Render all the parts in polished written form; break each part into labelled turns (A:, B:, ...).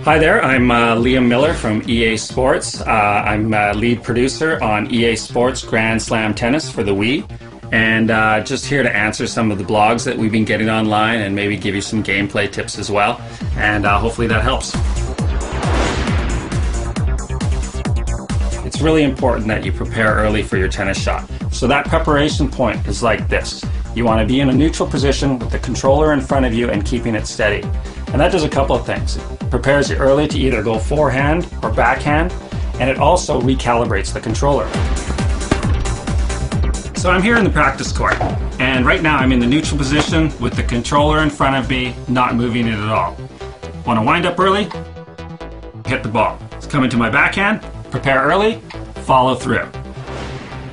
A: Hi there, I'm Liam Miller from EA Sports. I'm lead producer on EA Sports Grand Slam Tennis for the Wii, and just here to answer some of the blogs that we've been getting online and maybe give you some gameplay tips as well, and hopefully that helps. It's really important that you prepare early for your tennis shot. So that preparation point is like this. You want to be in a neutral position with the controller in front of you and keeping it steady. And that does a couple of things. It prepares you early to either go forehand or backhand, and it also recalibrates the controller. So I'm here in the practice court, and right now I'm in the neutral position with the controller in front of me, not moving it at all. Want to wind up early? Hit the ball. It's coming to my backhand, prepare early, follow through.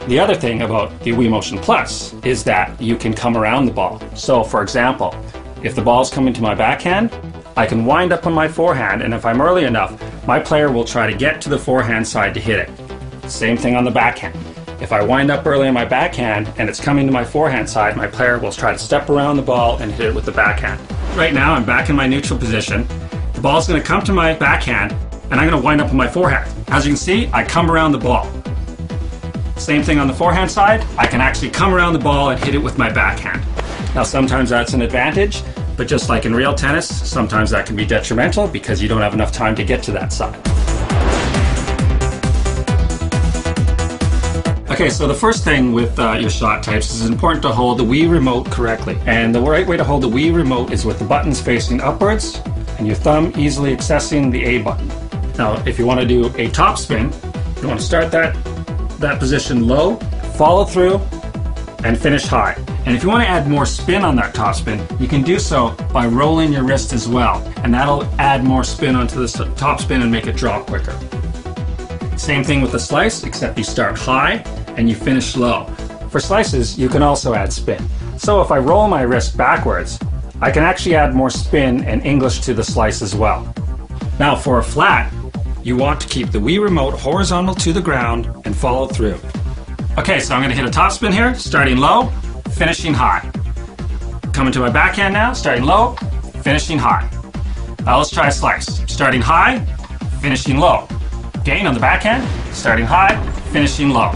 A: The other thing about the Wii Motion Plus is that you can come around the ball. So for example, if the ball's coming to my backhand, I can wind up on my forehand, and if I'm early enough, my player will try to get to the forehand side to hit it. Same thing on the backhand. If I wind up early on my backhand and it's coming to my forehand side, my player will try to step around the ball and hit it with the backhand. Right now I'm back in my neutral position. The ball's going to come to my backhand and I'm going to wind up on my forehand. As you can see, I come around the ball. Same thing on the forehand side, I can actually come around the ball and hit it with my backhand. Now sometimes that's an advantage, but just like in real tennis, sometimes that can be detrimental because you don't have enough time to get to that side. Okay, so the first thing with your shot types is it's important to hold the Wii remote correctly. And the right way to hold the Wii remote is with the buttons facing upwards and your thumb easily accessing the A button. Now, if you want to do a top spin, you want to start that position low, follow through, and finish high. And if you want to add more spin on that top spin, you can do so by rolling your wrist as well. And that'll add more spin onto the top spin and make it drop quicker. Same thing with the slice, except you start high and you finish low. For slices, you can also add spin. So if I roll my wrist backwards, I can actually add more spin and English to the slice as well. Now for a flat, you want to keep the Wii remote horizontal to the ground and follow through. Okay, so I'm going to hit a top spin here, starting low, finishing high. Coming to my backhand now, starting low, finishing high. Now let's try a slice. Starting high, finishing low. Again on the backhand, starting high, finishing low.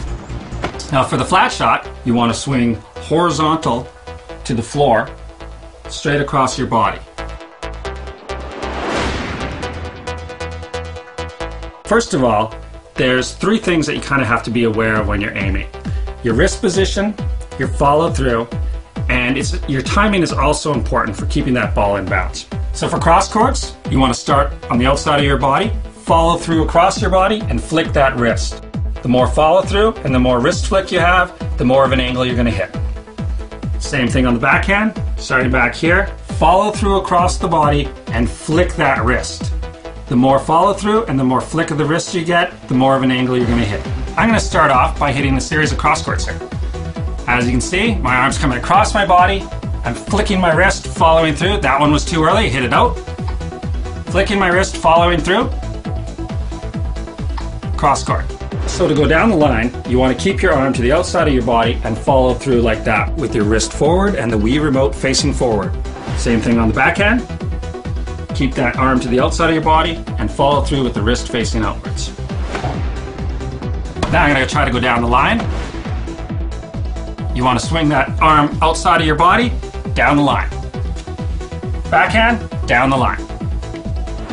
A: Now for the flat shot, you want to swing horizontal to the floor, straight across your body. First of all, there's three things that you kind of have to be aware of when you're aiming. Your wrist position, your follow through, and your timing is also important for keeping that ball in bounds. So for cross courts, you want to start on the outside of your body, follow through across your body, and flick that wrist. The more follow through and the more wrist flick you have, the more of an angle you're going to hit. Same thing on the backhand, starting back here, follow through across the body and flick that wrist. The more follow through and the more flick of the wrist you get, the more of an angle you're going to hit. I'm going to start off by hitting a series of cross courts here. As you can see, my arm's coming across my body. I'm flicking my wrist, following through. That one was too early, hit it out. Flicking my wrist, following through. Cross court. So to go down the line, you want to keep your arm to the outside of your body and follow through like that with your wrist forward and the Wii remote facing forward. Same thing on the backhand. Keep that arm to the outside of your body and follow through with the wrist facing outwards. Now I'm going to try to go down the line. You want to swing that arm outside of your body, down the line. Backhand, down the line.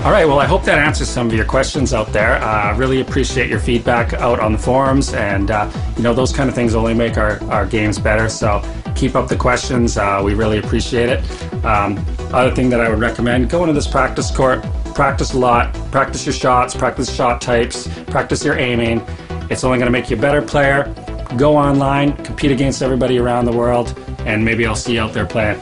A: All right, well, I hope that answers some of your questions out there. Really appreciate your feedback out on the forums, and those kind of things only make our games better, so keep up the questions. We really appreciate it. Other thing that I would recommend, go into this practice court, practice a lot, practice your shots, practice shot types, practice your aiming. It's only going to make you a better player. Go online, compete against everybody around the world, and maybe I'll see you out there playing.